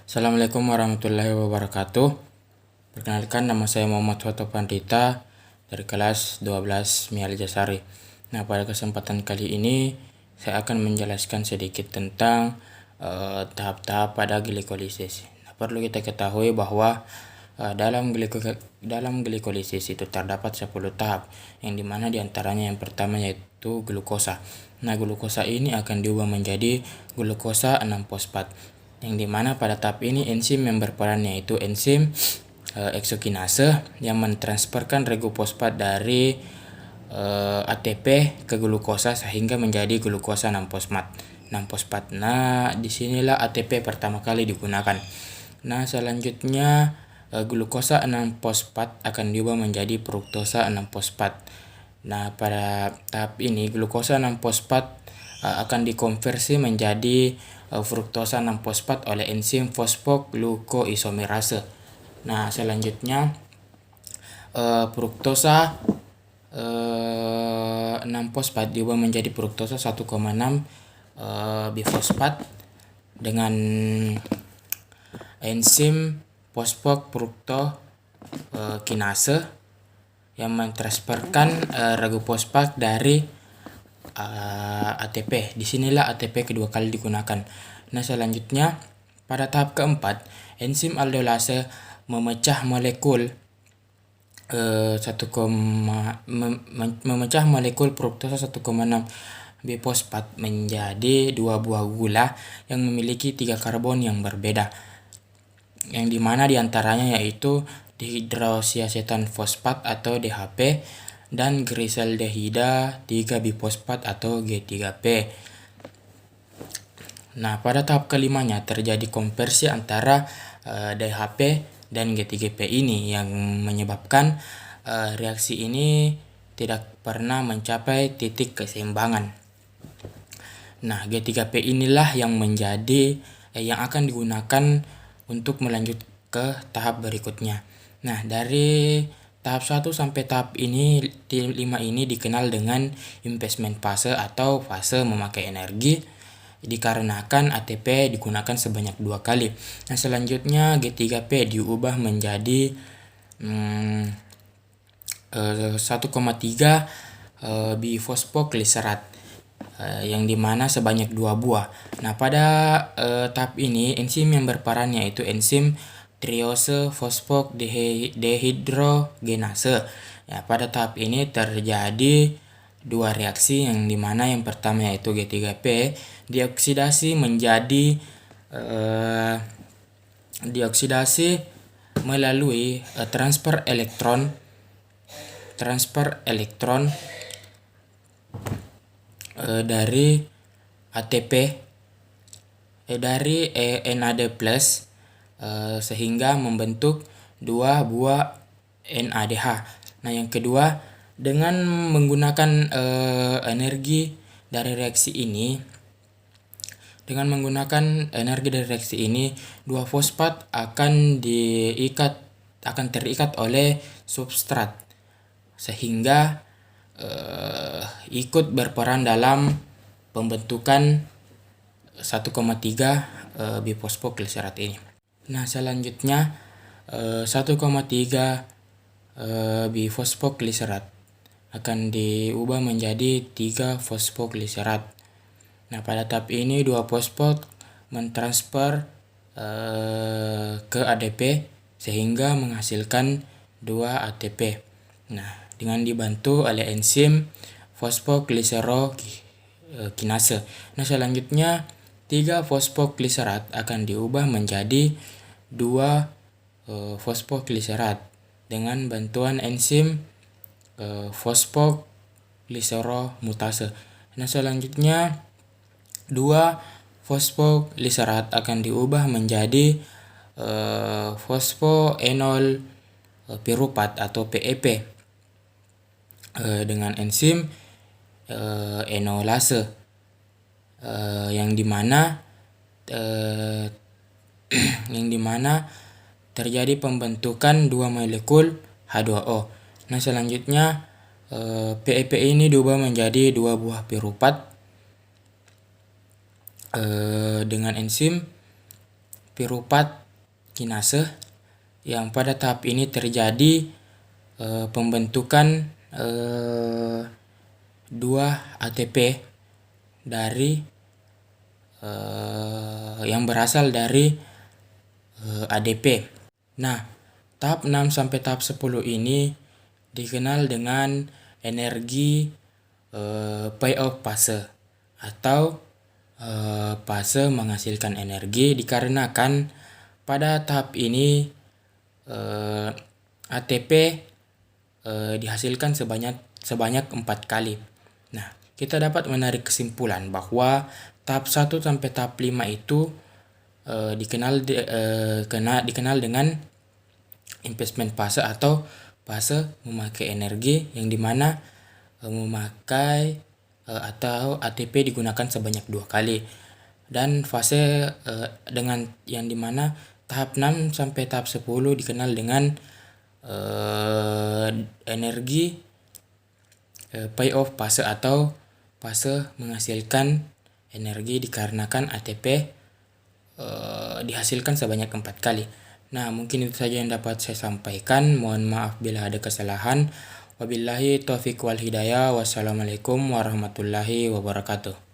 Assalamualaikum warahmatullahi wabarakatuh. Perkenalkan, nama saya Muhammad Soto Pandita dari kelas 12 Mial Jasari. Nah, pada kesempatan kali ini saya akan menjelaskan sedikit tentang tahap-tahap pada glikolisis. Nah, perlu kita ketahui bahwa dalam glikolisis itu terdapat 10 tahap, yang dimana diantaranya yang pertama yaitu glukosa. Nah, glukosa ini akan diubah menjadi glukosa 6-fosfat, yang dimana pada tahap ini enzim yang berperan yaitu enzim eksokinase yang mentransferkan regu-fosfat dari ATP ke glukosa sehingga menjadi glukosa 6-fosfat. Nah, disinilah ATP pertama kali digunakan. Nah, selanjutnya glukosa 6-fosfat akan diubah menjadi fruktosa 6-fosfat. Nah, pada tahap ini glukosa 6-fosfat akan dikonversi menjadi fruktosa 6-fosfat oleh enzim fosfoglukoisomerase. Nah, selanjutnya fruktosa 6-fosfat diubah menjadi fruktosa 1,6 bifosfat dengan enzim fosfofruktokinase yang mentransferkan regu fosfat dari ATP. Disinilah ATP kedua kali digunakan. Nah, selanjutnya pada tahap keempat, enzim aldolase memecah molekul memecah molekul fruktosa 1,6 bifosfat menjadi 2 buah gula yang memiliki 3 karbon yang berbeda, yang dimana diantaranya yaitu dihidroksiasetan fosfat atau DHP dan glisaldehida 3 bifosfat atau G3P. Nah, pada tahap kelimanya terjadi konversi antara DHP dan G3P ini yang menyebabkan reaksi ini tidak pernah mencapai titik keseimbangan. Nah, G3P inilah yang yang akan digunakan untuk melanjut ke tahap berikutnya. Nah, dari tahap 1 sampai tahap 5 ini dikenal dengan investment fase atau fase memakai energi, dikarenakan ATP digunakan sebanyak 2 kali. Nah, selanjutnya G3P diubah menjadi 1,3 bifosfoglycerat yang dimana sebanyak 2 buah. Nah, pada tahap ini enzim yang berperan yaitu enzim triose fosfodehidrogenase. Ya, pada tahap ini terjadi 2 reaksi, yang dimana yang pertama yaitu G3P dioksidasi melalui transfer elektron dari ATP dari NAD+ sehingga membentuk 2 buah NADH. Nah, yang kedua, dengan menggunakan energi dari reaksi ini, 2 fosfat akan terikat oleh substrat sehingga ikut berperan dalam pembentukan 1,3 bifosfoglycerat ini. Nah, selanjutnya 1,3 bifosfoglycerat akan diubah menjadi 3 fosfoglycerat. Nah, pada tahap ini 2 fosfat mentransfer ke ADP sehingga menghasilkan 2 ATP. Nah, dengan dibantu oleh enzim fosfoglycerokinase. Nah, selanjutnya 3 fosfoglycerat akan diubah menjadi 2 fosfoglycerat dengan bantuan enzim fosfoglyceromutase. Nah, selanjutnya 2 fosfoglycerat akan diubah menjadi fosfoenol piruvat atau PEP dengan enzim enolase, yang dimana terjadi pembentukan 2 molekul H2O. Nah, selanjutnya PEP ini diubah menjadi 2 buah piruvat dengan enzim piruvat kinase, yang pada tahap ini terjadi pembentukan 2 ATP dari yang berasal dari ADP. Nah, tahap 6 sampai tahap 10 ini dikenal dengan energi payoff fase atau fase menghasilkan energi, dikarenakan pada tahap ini ATP dihasilkan sebanyak 4 kali. Nah, kita dapat menarik kesimpulan bahwa tahap 1 sampai tahap 5 itu dikenal dengan investment fase atau fase memakai energi, yang dimana memakai atau ATP digunakan sebanyak 2 kali. Dan fase dengan yang dimana tahap 6 sampai tahap 10 dikenal dengan energi payoff fase atau fase menghasilkan energi, dikarenakan ATP dihasilkan sebanyak 4 kali. Nah, mungkin itu saja yang dapat saya sampaikan. Mohon maaf bila ada kesalahan. Wabillahi taufiq wal hidayah. Wassalamualaikum warahmatullahi wabarakatuh.